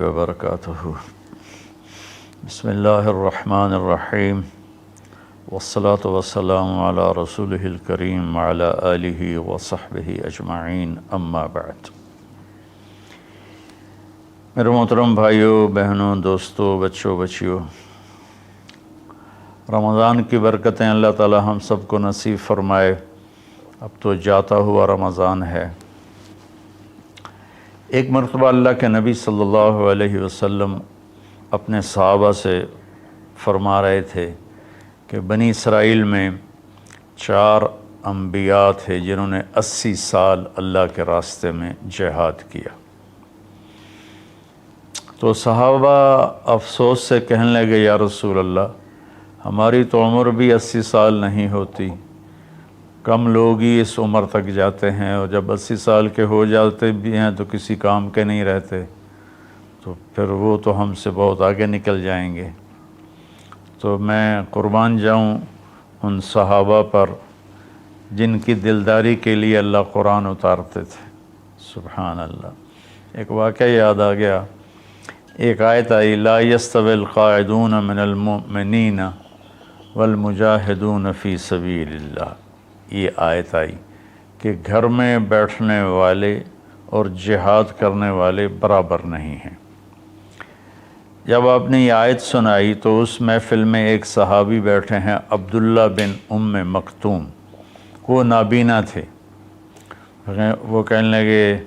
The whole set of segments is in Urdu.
وبرکاتہ بسم اللہ الرحمن الرحیم والصلاة والسلام علی رسولہ الکریم وعلی آلہ وصحبہ اجمعین اما بعد۔ میرے محترم بھائیوں، بہنوں، دوستوں، بچوں، بچیوں، رمضان کی برکتیں اللہ تعالی ہم سب کو نصیب فرمائے۔ اب تو جاتا ہوا رمضان ہے۔ ایک مرتبہ اللہ کے نبی صلی اللہ علیہ وسلم اپنے صحابہ سے فرما رہے تھے کہ بنی اسرائیل میں 4 انبیاء تھے جنہوں نے 80 سال اللہ کے راستے میں جہاد کیا۔ تو صحابہ افسوس سے کہنے لگے، یا رسول اللہ، ہماری تو عمر بھی 80 سال نہیں ہوتی، کم لوگ ہی اس عمر تک جاتے ہیں، اور جب 80 سال کے ہو جاتے بھی ہیں تو کسی کام کے نہیں رہتے، تو پھر وہ تو ہم سے بہت آگے نکل جائیں گے۔ تو میں قربان جاؤں ان صحابہ پر جن کی دلداری کے لیے اللہ قرآن اتارتے تھے۔ سبحان اللہ۔ ایک واقعہ یاد آ گیا، ایک آیت آئی، لا یستوی القاعدون من المؤمنین والمجاہدون فی سبیل اللہ۔ یہ آیت آئی کہ گھر میں بیٹھنے والے اور جہاد کرنے والے برابر نہیں ہیں۔ جب آپ نے یہ آیت سنائی تو اس محفل میں ایک صحابی بیٹھے ہیں، عبداللہ بن ام مکتوم، وہ نابینا تھے۔ وہ کہنے لگے،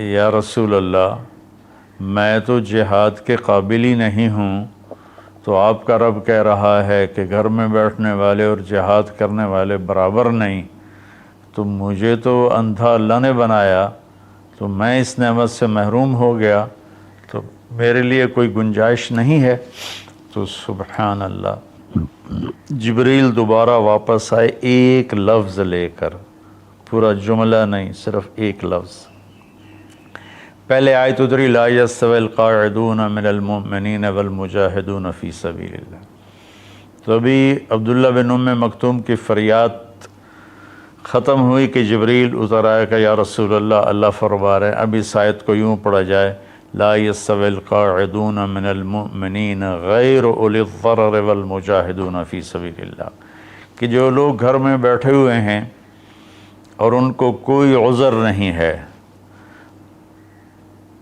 یا رسول اللہ، میں تو جہاد کے قابل ہی نہیں ہوں، تو آپ کا رب کہہ رہا ہے کہ گھر میں بیٹھنے والے اور جہاد کرنے والے برابر نہیں، تو مجھے تو اندھا اللہ نے بنایا، تو میں اس نعمت سے محروم ہو گیا، تو میرے لیے کوئی گنجائش نہیں ہے۔ تو سبحان اللہ، جبریل دوبارہ واپس آئے ایک لفظ لے کر، پورا جملہ نہیں، صرف ایک لفظ۔ پہلے آیت اتری، لا یستوی القاعدون من المؤمنین والمجاہدون فی سبیل اللہ۔ تو ابھی عبداللہ بن ام مکتوم کی فریاد ختم ہوئی کہ جبریل اتر آیا کہ یا رسول اللہ، اللہ فرما رہے ہیں، اب اس آیت کو یوں پڑھا جائے، لا یستوی القاعدون من المؤمنین غیر اولی الضرر والمجاہدون فی سبیل اللہ، کہ جو لوگ گھر میں بیٹھے ہوئے ہیں اور ان کو کوئی عذر نہیں ہے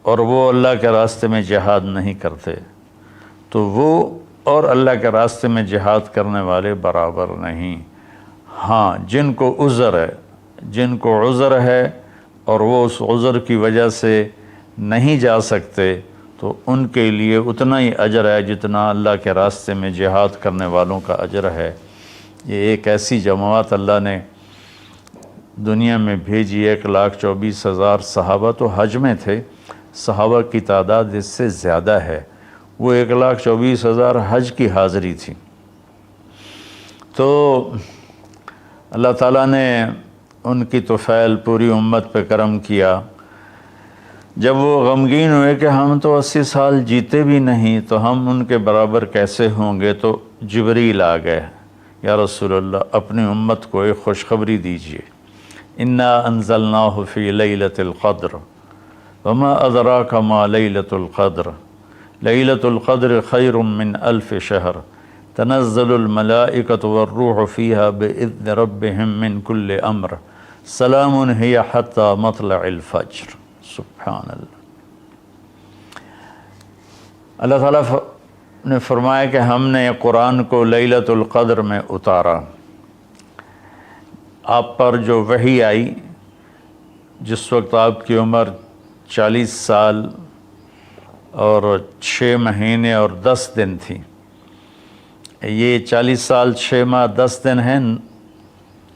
اور وہ اللہ کے راستے میں جہاد نہیں کرتے، تو وہ اور اللہ کے راستے میں جہاد کرنے والے برابر نہیں۔ ہاں، جن کو عذر ہے اور وہ اس عذر کی وجہ سے نہیں جا سکتے، تو ان کے لیے اتنا ہی اجر ہے جتنا اللہ کے راستے میں جہاد کرنے والوں کا اجر ہے۔ یہ ایک ایسی جماعت اللہ نے دنیا میں بھیجی، 1,24,000 صحابہ تو حج میں تھے، صحابہ کی تعداد اس سے زیادہ ہے، وہ 1,24,000 حج کی حاضری تھی۔ تو اللہ تعالیٰ نے ان کی طفیل پوری امت پہ کرم کیا۔ جب وہ غمگین ہوئے کہ ہم تو 80 سال جیتے بھی نہیں، تو ہم ان کے برابر کیسے ہوں گے، تو جبریل آ گئے، یا رسول اللہ، اپنی امت کو ایک خوشخبری دیجیے، انا انزلناہ فی لیلۃ القدر وما ادراک ما لیلۃ القدر لیلۃ القدر خیر من 1000 شہر تنزل الملائکۃ والروح فیہا باذن ربہم من کل امر سلام ہی حتی مطلع الفجر۔ سبحان اللہ۔ اللہ تعالیٰ نے فرمایا کہ ہم نے قرآن کو لیلۃ القدر میں اتارا۔ آپ پر جو وحی آئی، جس وقت آپ کی عمر 40 سال اور 6 مہینے اور 10 دن تھی۔ یہ 40 سال 6 ماہ 10 دن ہیں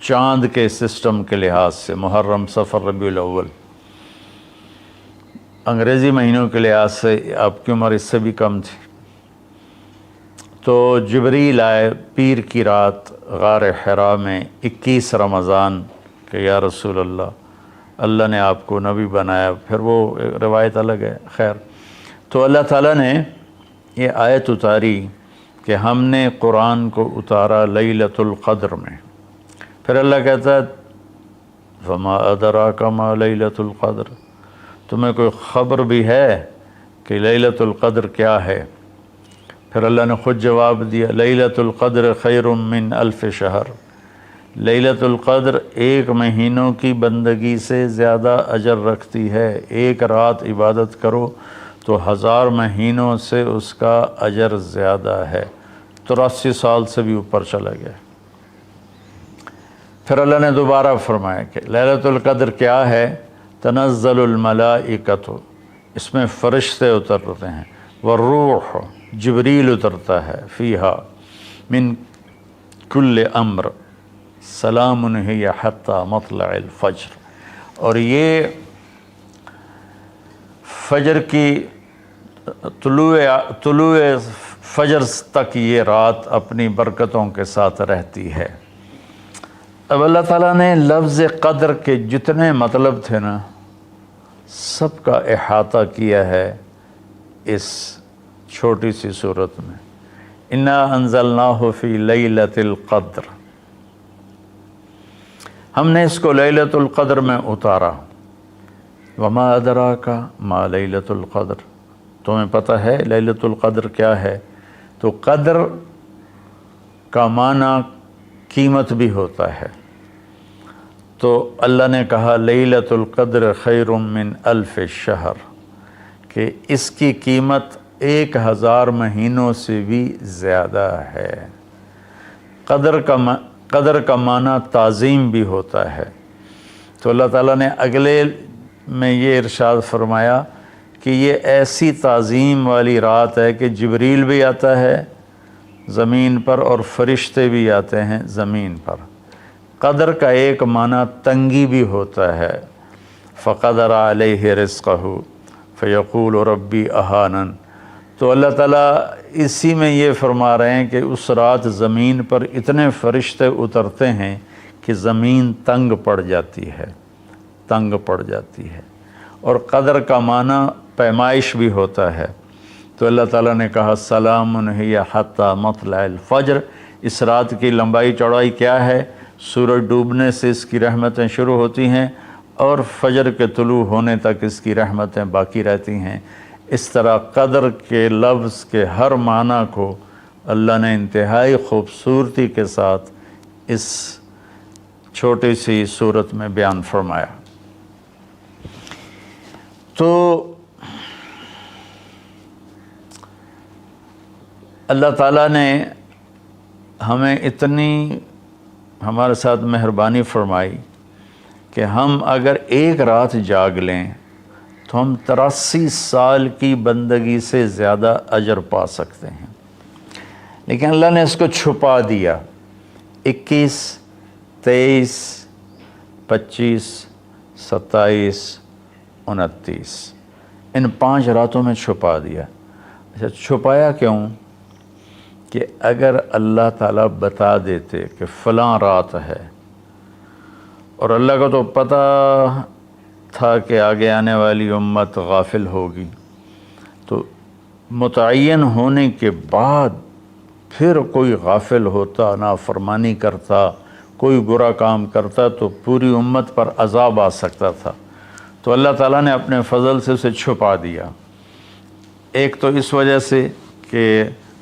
چاند کے سسٹم کے لحاظ سے، محرم، صفر، ربیع الاول۔ انگریزی مہینوں کے لحاظ سے آپ کی عمر اس سے بھی کم تھی۔ تو جبریل آئے پیر کی رات غار حرا میں 21 رمضان کہ یا رسول اللہ، اللہ نے آپ کو نبی بنایا۔ پھر وہ روایت الگ ہے، خیر۔ تو اللہ تعالیٰ نے یہ آیت اتاری کہ ہم نے قرآن کو اتارا لیلۃ القدر میں۔ پھر اللہ کہتا ہے، فما ادراک ما لیلۃ القدر، تمہیں کوئی خبر بھی ہے کہ لیلۃ القدر کیا ہے؟ پھر اللہ نے خود جواب دیا، لیلۃ القدر خیر من الف شہر، لیلۃ القدر ایک مہینوں کی بندگی سے زیادہ اجر رکھتی ہے۔ ایک رات عبادت کرو تو 1000 مہینوں سے اس کا اجر زیادہ ہے، 83 سال سے بھی اوپر چلا گیا۔ پھر اللہ نے دوبارہ فرمایا کہ لیلۃ القدر کیا ہے؟ تنزل الملائکۃ، اس میں فرشتے اترتے ہیں، والروح، جبریل اترتا ہے، فیہا من کل امر سلام ہی حتی مطلع الفجر، اور یہ فجر کی طلوع فجر تک یہ رات اپنی برکتوں کے ساتھ رہتی ہے۔ اب اللہ تعالیٰ نے لفظ قدر کے جتنے مطلب تھے نا، سب کا احاطہ کیا ہے اس چھوٹی سی صورت میں۔ انا انزلناہ فی لیلۃ القدر، ہم نے اس کو لیلۃ القدر میں اتارا۔ وما ادراک ما لیلۃ القدر، تمہیں پتہ ہے لیلۃ القدر کیا ہے؟ تو قدر کا معنی قیمت بھی ہوتا ہے، تو اللہ نے کہا لیلۃ القدر خیر من الف شہر، کہ اس کی قیمت 1000 مہینوں سے بھی زیادہ ہے۔ قدر کا معنی تعظیم بھی ہوتا ہے۔ تو اللہ تعالیٰ نے اگلے میں یہ ارشاد فرمایا کہ یہ ایسی تعظیم والی رات ہے کہ جبریل بھی آتا ہے زمین پر اور فرشتے بھی آتے ہیں زمین پر۔ قدر کا ایک معنی تنگی بھی ہوتا ہے، فقدر علیہ رزقہ فیقول ربی اہانن، تو اللہ تعالیٰ اسی میں یہ فرما رہے ہیں کہ اس رات زمین پر اتنے فرشتے اترتے ہیں کہ زمین تنگ پڑ جاتی ہے، تنگ پڑ جاتی ہے۔ اور قدر کا معنی پیمائش بھی ہوتا ہے، تو اللہ تعالیٰ نے کہا سلام ہی حتی مطلع الفجر، اس رات کی لمبائی چوڑائی کیا ہے؟ سورج ڈوبنے سے اس کی رحمتیں شروع ہوتی ہیں اور فجر کے طلوع ہونے تک اس کی رحمتیں باقی رہتی ہیں۔ اس طرح قدر کے لفظ کے ہر معنی کو اللہ نے انتہائی خوبصورتی کے ساتھ اس چھوٹی سی صورت میں بیان فرمایا۔ تو اللہ تعالیٰ نے ہمیں اتنی ہمارے ساتھ مہربانی فرمائی کہ ہم اگر ایک رات جاگ لیں تو ہم 83 سال کی بندگی سے زیادہ اجر پا سکتے ہیں، لیکن اللہ نے اس کو چھپا دیا۔ 21، 23، 25، 27، 29 ان 5 راتوں میں چھپا دیا۔ اچھا، چھپایا کیوں؟ کہ اگر اللہ تعالیٰ بتا دیتے کہ فلاں رات ہے، اور اللہ کو تو پتہ تھا کہ آگے آنے والی امت غافل ہوگی، تو متعین ہونے کے بعد پھر کوئی غافل ہوتا، نافرمانی کرتا، کوئی برا کام کرتا تو پوری امت پر عذاب آ سکتا تھا۔ تو اللہ تعالیٰ نے اپنے فضل سے اسے چھپا دیا۔ ایک تو اس وجہ سے کہ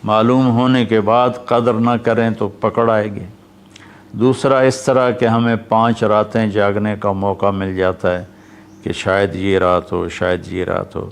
معلوم ہونے کے بعد قدر نہ کریں تو پکڑ آئے گی، دوسرا اس طرح کہ ہمیں 5 راتیں جاگنے کا موقع مل جاتا ہے کہ شاید یہ رات ہو، شاید یہ رات ہو۔